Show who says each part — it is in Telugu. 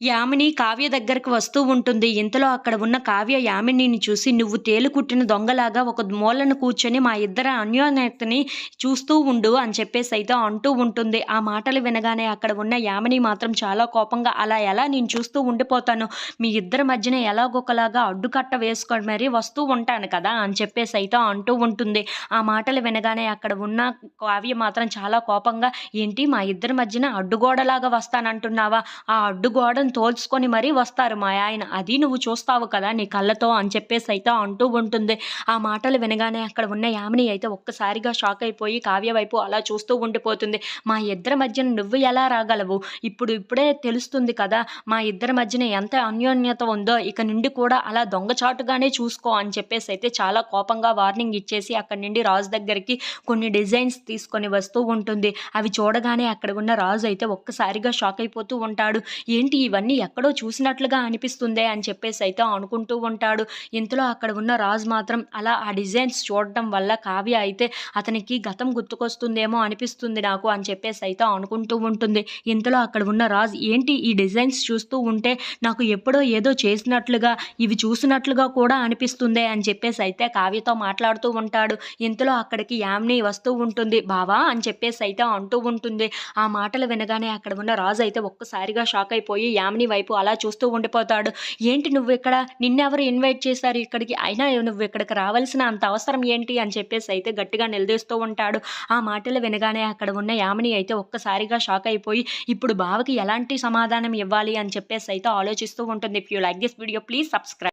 Speaker 1: యామిని కావ్య దగ్గరకు వస్తూ ఉంటుంది. ఇంతలో అక్కడ ఉన్న కావ్య యామినిని చూసి, "నువ్వు తేలు కుట్టిన దొంగలాగా ఒక మూలన కూర్చొని మా ఇద్దరి అన్యోన్యతని చూస్తూ ఉండు" అని చెప్పేసైతే అంటూ ఉంటుంది. ఆ మాటలు వినగానే అక్కడ ఉన్న యామిని మాత్రం చాలా కోపంగా, "అలా ఎలా నేను చూస్తూ ఉండిపోతాను. మీ ఇద్దరి మధ్యన ఎలాగొకలాగా అడ్డుకట్ట వేసుకొని మరీ వస్తూ ఉంటాను కదా!" అని చెప్పేసైతే అంటూ ఉంటుంది. ఆ మాటలు వినగానే అక్కడ ఉన్న కావ్య మాత్రం చాలా కోపంగా, "ఏంటి మా ఇద్దరి మధ్యన అడ్డుగోడలాగా వస్తానంటున్నావా? ఆ అడ్డుగోడను తోల్చుకొని మరీ వస్తారు మా ఆయన. అది నువ్వు చూస్తావు కదా నీ కళ్ళతో" అని చెప్పేసైతే అంటూ ఉంటుంది. ఆ మాటలు వినగానే అక్కడ ఉన్న యామిని అయితే ఒక్కసారిగా షాక్ అయిపోయి కావ్య వైపు అలా చూస్తూ ఉండిపోతుంది. "మా ఇద్దరి మధ్యన నువ్వు ఎలా రాగలవు? ఇప్పుడే తెలుస్తుంది కదా! మా ఇద్దరి మధ్యన ఎంత అన్యోన్యత ఉందో. ఇక నుండి కూడా అలా దొంగచాటుగానే చూసుకో" అని చెప్పేసైతే చాలా కోపంగా వార్నింగ్ ఇచ్చేసి అక్కడి నుండి రాజు దగ్గరికి కొన్ని డిజైన్స్ తీసుకొని వస్తూ ఉంటుంది. అవి చూడగానే అక్కడ ఉన్న రాజు అయితే ఒక్కసారిగా షాక్ అయిపోతూ ఉంటాడు. ఏంటి ఇవన్నీ ఎక్కడో చూసినట్లుగా అనిపిస్తుందే అని చెప్పేసైతే అనుకుంటూ ఉంటాడు. ఇంతలో అక్కడ ఉన్న రాజు మాత్రం అలా ఆ డిజైన్స్ చూడటం వల్ల కావ్య అయితే అతనికి గతం గుర్తుకొస్తుందేమో అనిపిస్తుంది నాకు అని చెప్పేసైతే అనుకుంటూ ఉంటుంది. ఇంతలో అక్కడ ఉన్న రాజు, "ఏంటి ఈ డిజైన్స్ చూస్తూ ఉంటే నాకు ఎప్పుడో ఏదో చేసినట్లుగా, ఇవి చూసినట్లుగా కూడా అనిపిస్తుందే" అని చెప్పేసైతే కావ్యతో మాట్లాడుతూ ఉంటాడు. ఇంతలో అక్కడికి యామిని వస్తూ ఉంటుంది. "బావా" అని చెప్పేసైతే అంటూ ఉంటుంది. ఆ మాటలు వినగానే అక్కడ ఉన్న రాజు అయితే ఒక్కసారిగా షాక్ అయిపోయి యామిని వైపు అలా చూస్తూ ఉండిపోతాడు. "ఏంటి నువ్విక్కడ? నిన్నెవరు ఇన్వైట్ చేశారు ఇక్కడికి? అయినా నువ్విక్కడికి రావాల్సిన అంత అవసరం ఏంటి?" అని చెప్పేసైతే గట్టిగా నిలదీస్తూ ఉంటాడు. ఆ మాటలు వినగానే అక్కడ ఉన్న యామిని అయితే ఒక్కసారిగా షాక్ అయిపోయి, ఇప్పుడు బావకి ఎలాంటి సమాధానం ఇవ్వాలి అని చెప్పేసైతే ఆలోచిస్తూ ఉంటుంది. If you like this video please subscribe.